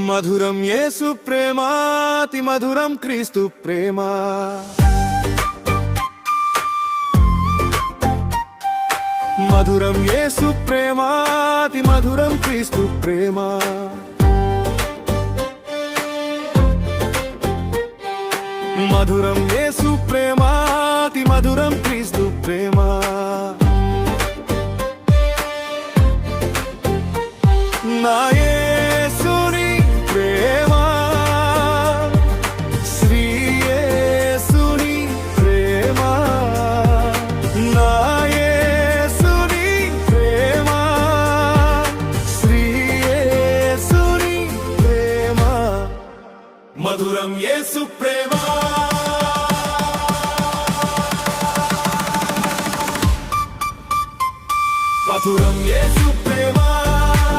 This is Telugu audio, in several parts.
మధురం యేసు ప్రేమ, అతి మధురం క్రీస్తు ప్రేమ. మధురం యేసు ప్రేమ, అతి మధురం క్రీస్తు ప్రేమ. మధురం యేసు ప్రేమ, అతి మధురం క్రీస్తు ప్రేమ. నా యేసుని ప్రేమ, శ్రీ యేసుని ప్రేమ. నా యేసుని ప్రేమ, శ్రీ యేసుని ప్రేమ. మధురం యేసు ప్రేమ. మధురం యేసు ప్రేమ,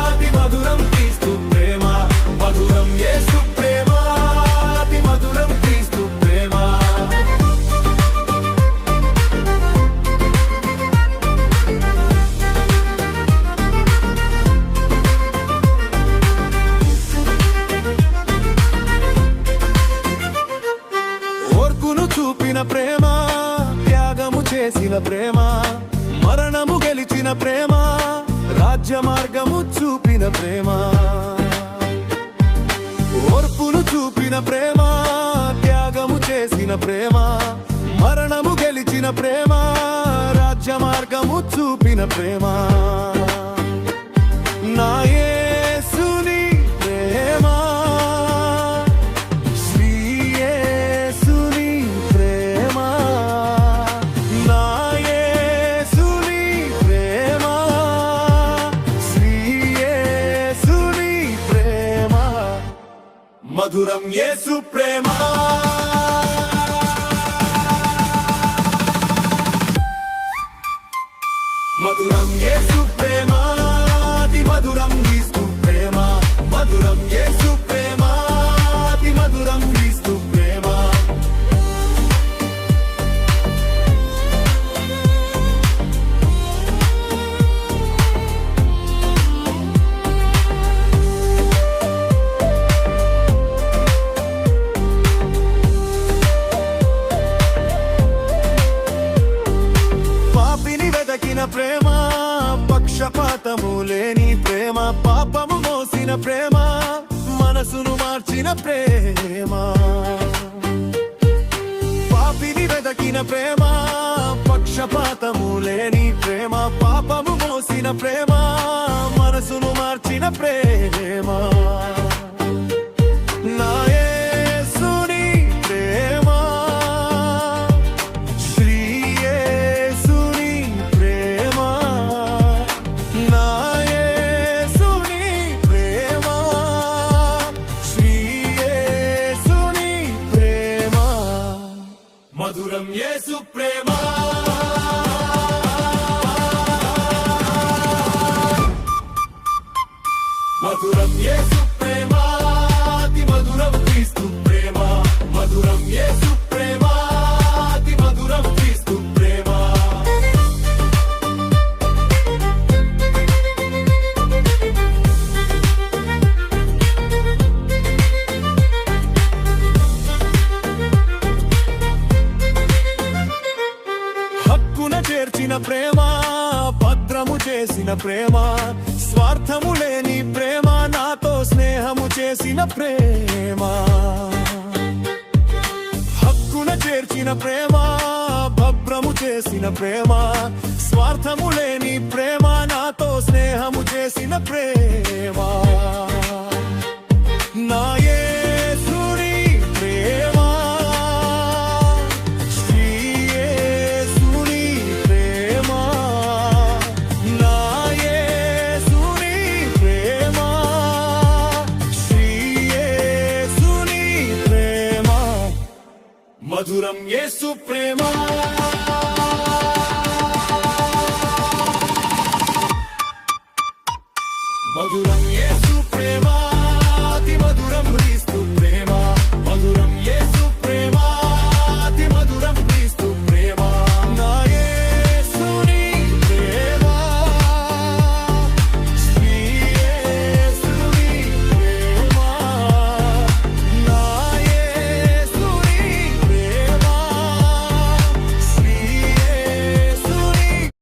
అతి మధురం క్రీస్తు ప్రేమ. మధురం యేసు ప్రేమ, అతి మధురం క్రీస్తు ప్రేమ. ఓర్పును చూపిన ప్రేమ, త్యాగము చేసిన ప్రేమ, మరణము గెలిచిన ప్రేమ, రాజ్య మార్గము చూపిన ప్రేమ. ఓర్పును చూపిన ప్రేమ, త్యాగము చేసిన ప్రేమ, మరణము గెలిచిన ప్రేమ, రాజ్య మార్గము చూపిన ప్రేమ. నా యేసుని ప్రేమ, శ్రీ యేసుని ప్రేమ. నా యేసుని ప్రేమ, శ్రీ యేసుని ప్రేమ. మధురం యేసు ప్రేమ. మధురం యేసు ప్రేమ, అతి మధురం క్రీస్తు ప్రేమ. మధురం యేసు ప్రేమ, అతి మధురం క్రీస్తు ప్రేమ. పాపిని వెదకిన ప్రేమ, పక్షపాతము లేని ప్రేమ, పాపము మోసిన ప్రేమ, మనసును మార్చిన ప్రేమ. పాపిని వెదకిన ప్రేమ, పక్షపాతము లేని ప్రేమ, పాపము మోసిన ప్రేమ, మనసును మార్చిన ప్రేమ. నా యేసుని ప్రేమ, శ్రీ యేసుని ప్రేమ. నా యేసుని ప్రేమ, శ్రీ యేసుని ప్రేమ. మధురం యేసు ప్రేమ. మధురం యేసు ప్రేమ, అతి మధురం క్రీస్తు ప్రేమ. మధురం యేసు ప్రేమ, అతి మధురం క్రీస్తు ప్రేమ. హక్కున చేర్చిన ప్రేమ, భద్రము చేసిన ప్రేమ, స్వార్థము లేని ప్రేమ, నాతో స్నేహము చేసిన ప్రేమ. హక్కున చేర్చిన ప్రేమ, భద్రము చేసిన ప్రేమ, స్వార్థము లేని ప్రేమ, నాతో స్నేహము చేసిన ప్రేమ. నా యేసుని ప్రేమ, శ్రీ యేసుని ప్రేమ. నా యేసుని ప్రేమ, శ్రీ యేసుని ప్రేమ. మధురం యేసు ప్రేమ.